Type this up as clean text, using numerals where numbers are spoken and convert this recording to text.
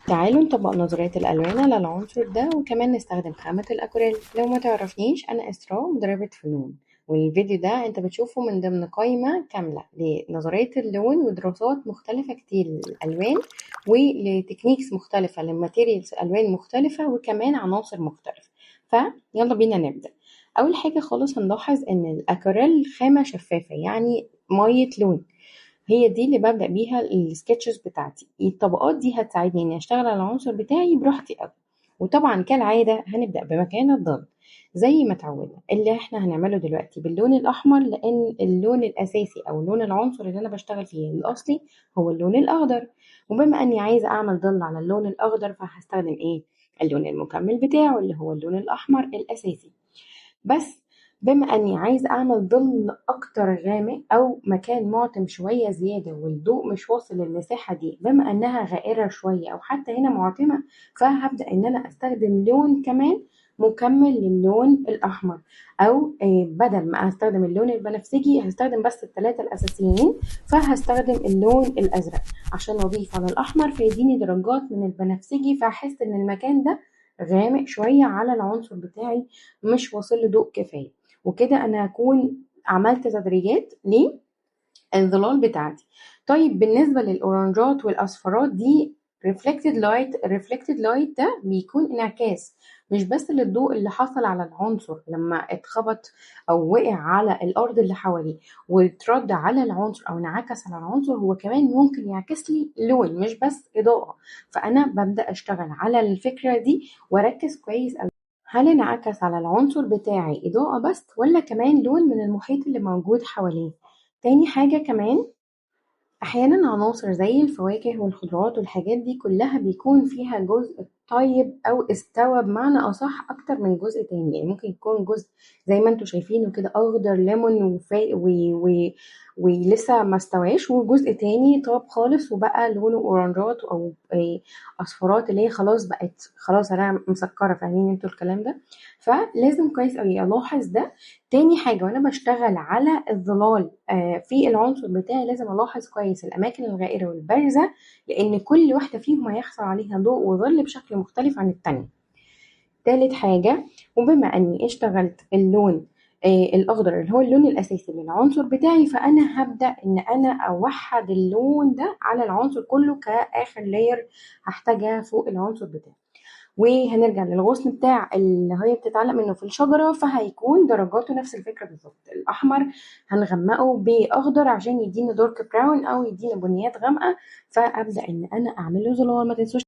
تعالوا نطبق نظرية الألوان على العنصر ده وكمان نستخدم خامة الأكريل. لو ما تعرفنيش أنا إسراء مدربة فنون، والفيديو ده أنت بتشوفه من ضمن قائمة كاملة لنظرية اللون ودراسات مختلفة كتير للألوان ولتكنيكس مختلفة لماتيريالز ألوان مختلفة وكمان عناصر مختلفة. فيلا بينا نبدأ. أول حاجة خالص هنلاحظ إن الأكريل خامة شفافة، يعني مية لون، هي دي اللي ببدأ بيها السكتشز بتاعتي. الطبقات دي هتساعدني اني اشتغل على العنصر بتاعي براحتي قوي. وطبعا كالعادة هنبدأ بمكان الظل زي ما اتعودنا. اللي احنا هنعمله دلوقتي باللون الأحمر، لأن اللون الأساسي أو لون العنصر اللي أنا بشتغل فيه الأصلي هو اللون الأخضر. وبما أني عايزة أعمل ظل على اللون الأخضر فهستخدم إيه؟ اللون المكمل بتاعه اللي هو اللون الأحمر الأساسي. بس بما اني عايزه اعمل ظل اكتر غامق او مكان معتم شويه زياده والضوء مش واصل للمساحه دي، بما انها غائره شويه او حتى هنا معتمه، فهبدا ان انا استخدم لون كمان مكمل للون الاحمر. او بدل ما استخدم اللون البنفسجي هستخدم بس الثلاثه الاساسيين، فهستخدم اللون الازرق عشان اضيف على الاحمر فيديني درجات من البنفسجي، فاحس ان المكان ده غامق شويه على العنصر بتاعي، مش واصل له ضوء كفايه. وكده انا هكون عملت تدريجات للظلال بتاعتي. طيب بالنسبه للاورنجات والاصفرات دي reflected light ده بيكون انعكاس مش بس للضوء اللي حصل على العنصر لما اتخبط او وقع على الارض اللي حواليه واترد على العنصر او انعكس على العنصر، هو كمان ممكن يعكس لي لون مش بس اضاءة. فانا ببدأ اشتغل على الفكرة دي واركز كويس أوي. هل انعكس على العنصر بتاعي إضاءة بس ولا كمان لون من المحيط اللي موجود حواليه؟ تاني حاجة كمان، أحيانا عناصر زي الفواكه والخضروات والحاجات دي كلها بيكون فيها جزء طيب أو استوى بمعنى أصح أكتر من جزء تاني. يعني ممكن يكون جزء زي ما انتوا شايفينه كده أخضر ليمون ولسه ما استواش، وجزء تاني طاب خالص وبقى لونه أورنجات أو أصفرات اللي هي خلاص بقت خلاص أنا مسكرة. فاهمين انتوا الكلام ده؟ فلازم كويس أوي ألاحظ ده. تاني حاجة وأنا بشتغل على الظلال في العنصر بتاعي لازم ألاحظ كويس الأماكن الغائرة والبارزة، لأن كل واحدة فيهم هيحصل عليها ضوء وظل بشكل مختلف عن التانية. تالت حاجة، وبما أني اشتغلت اللون الأخضر اللي هو اللون الأساسي للعنصر بتاعي، فأنا هبدأ إن أنا أوحد اللون ده على العنصر كله كآخر لاير هحتاجها فوق العنصر بتاعي. وهنرجع للغصن بتاع اللي هي بتتعلق منه في الشجرة، فهيكون درجاته نفس الفكرة بالظبط. الأحمر هنغمقه بأخضر عشان يدينا دارك براون أو يدينا بنيات غامقة، فأبدأ إن أنا أعمله ظلال. ما تنسوش